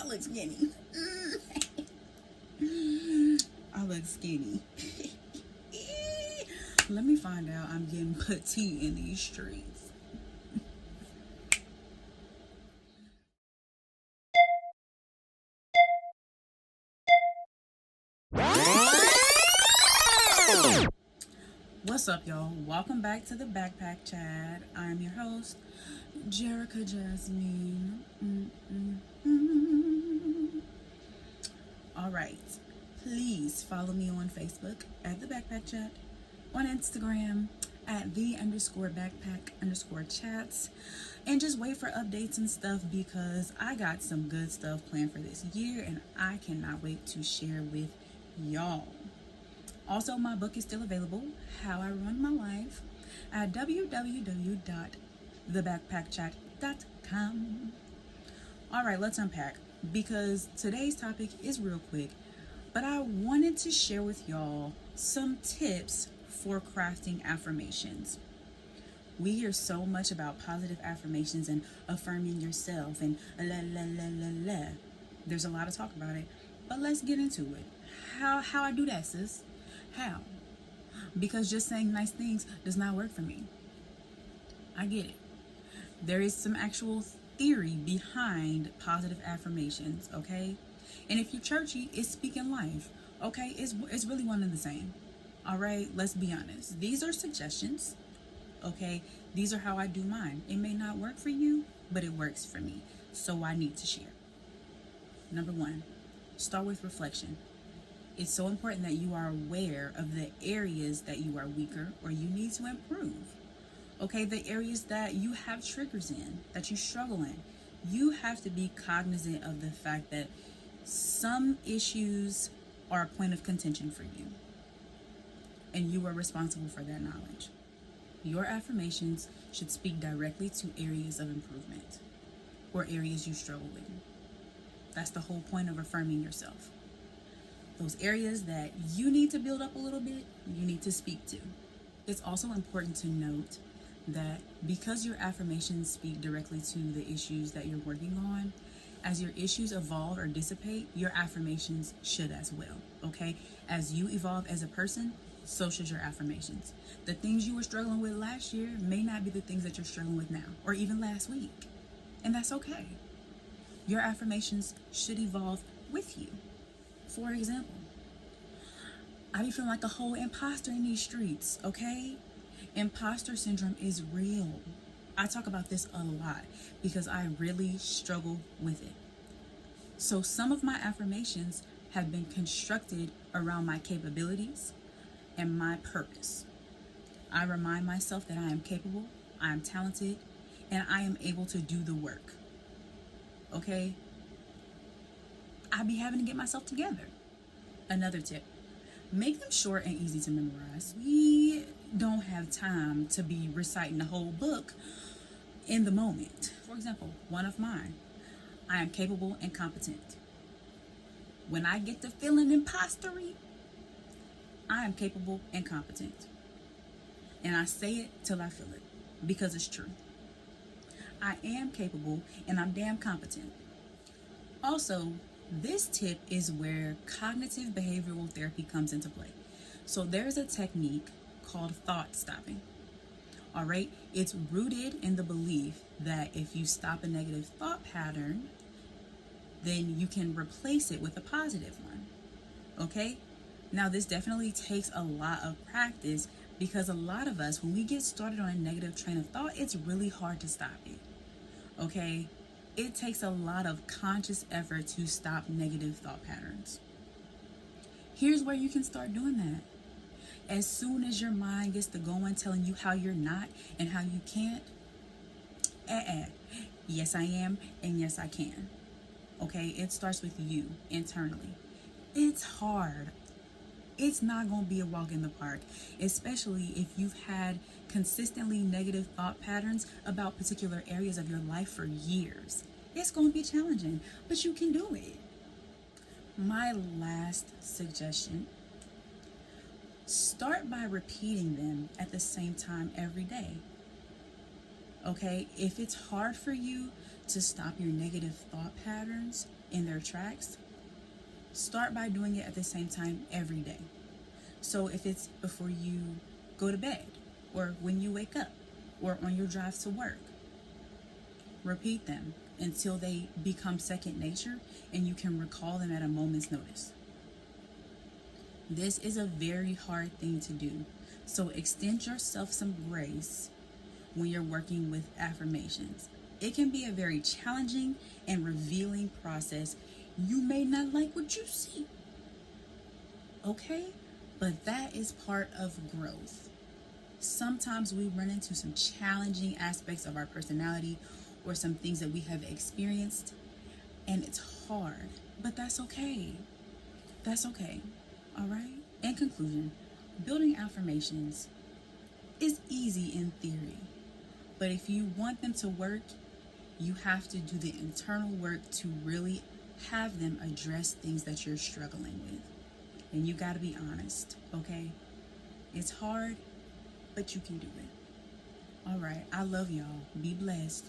I look skinny. I look skinny. Let me find out I'm getting petite in these streets. What's up, y'all? Welcome back to the Backpack Chat. I'm your host, Jerica Jasmine. All right. Please follow me on Facebook at the Backpack Chat, on Instagram at the_backpack_chats, and just wait for updates and stuff because I got some good stuff planned for this year and I cannot wait to share with y'all. Also, my book is still available, How I Run My Life, at www.thebackpackchat.com. All right, let's unpack because today's topic is real quick, but I wanted to share with y'all some tips for crafting affirmations. We hear so much about positive affirmations and affirming yourself and la la la la la. There's a lot of talk about it, but let's get into it. How I do that, sis? How? Because just saying nice things does not work for me. I get it. There is some actual theory behind positive affirmations, okay? And if you're churchy, it's speaking life, okay? It's really one and the same. All right, let's be honest. These are suggestions, okay? These are how I do mine. It may not work for you, but it works for me. So I need to share. Number one, start with reflection. It's so important that you are aware of the areas that you are weaker or you need to improve. Okay, the areas that you have triggers in, that you struggle in. You have to be cognizant of the fact that some issues are a point of contention for you. And you are responsible for that knowledge. Your affirmations should speak directly to areas of improvement or areas you struggle in. That's the whole point of affirming yourself. Those areas that you need to build up a little bit, you need to speak to. It's also important to note that because your affirmations speak directly to the issues that you're working on, as your issues evolve or dissipate, your affirmations should as well, okay? As you evolve as a person, so should your affirmations. The things you were struggling with last year may not be the things that you're struggling with now, or even last week. And that's okay. Your affirmations should evolve with you. For example, I be feeling like a whole imposter in these streets, okay? Imposter syndrome is real. I talk about this a lot because I really struggle with it. So some of my affirmations have been constructed around my capabilities and my purpose. I remind myself that I am capable, I am talented, and I am able to do the work. Okay? I be having to get myself together. Another tip, make them short and easy to memorize. We don't have time to be reciting the whole book in the moment. For example, one of mine, I am capable and competent. When I get to feeling impostery, I am capable and competent. And I say it till I feel it because it's true. I am capable and I'm damn competent. Also, this tip is where cognitive behavioral therapy comes into play. So there's a technique called thought stopping. All right, it's rooted in the belief that if you stop a negative thought pattern, then you can replace it with a positive one. Okay, now this definitely takes a lot of practice because a lot of us, when we get started on a negative train of thought, it's really hard to stop it. Okay, it takes a lot of conscious effort to stop negative thought patterns. Here's where you can start doing that. As soon as your mind gets to going, telling you how you're not and how you can't, yes I am and yes I can. Okay, it starts with you internally. It's hard. It's not going to be a walk in the park, especially if you've had consistently negative thought patterns about particular areas of your life for years. It's going to be challenging, but you can do it. My last suggestion, start by repeating them at the same time every day. Okay, if it's hard for you to stop your negative thought patterns in their tracks, start by doing it at the same time every day. So if it's before you go to bed, or when you wake up, or on your drive to work, repeat them until they become second nature and you can recall them at a moment's notice. This is a very hard thing to do, so extend yourself some grace when you're working with affirmations. It can be a very challenging and revealing process. You may not like what you see, okay? But that is part of growth. Sometimes we run into some challenging aspects of our personality or some things that we have experienced, and it's hard, but that's okay. That's okay. All right? In conclusion, building affirmations is easy in theory, but if you want them to work, you have to do the internal work to really have them address things that you're struggling with. And you got to be honest, okay? It's hard, but you can do it. All right. I love y'all. Be blessed.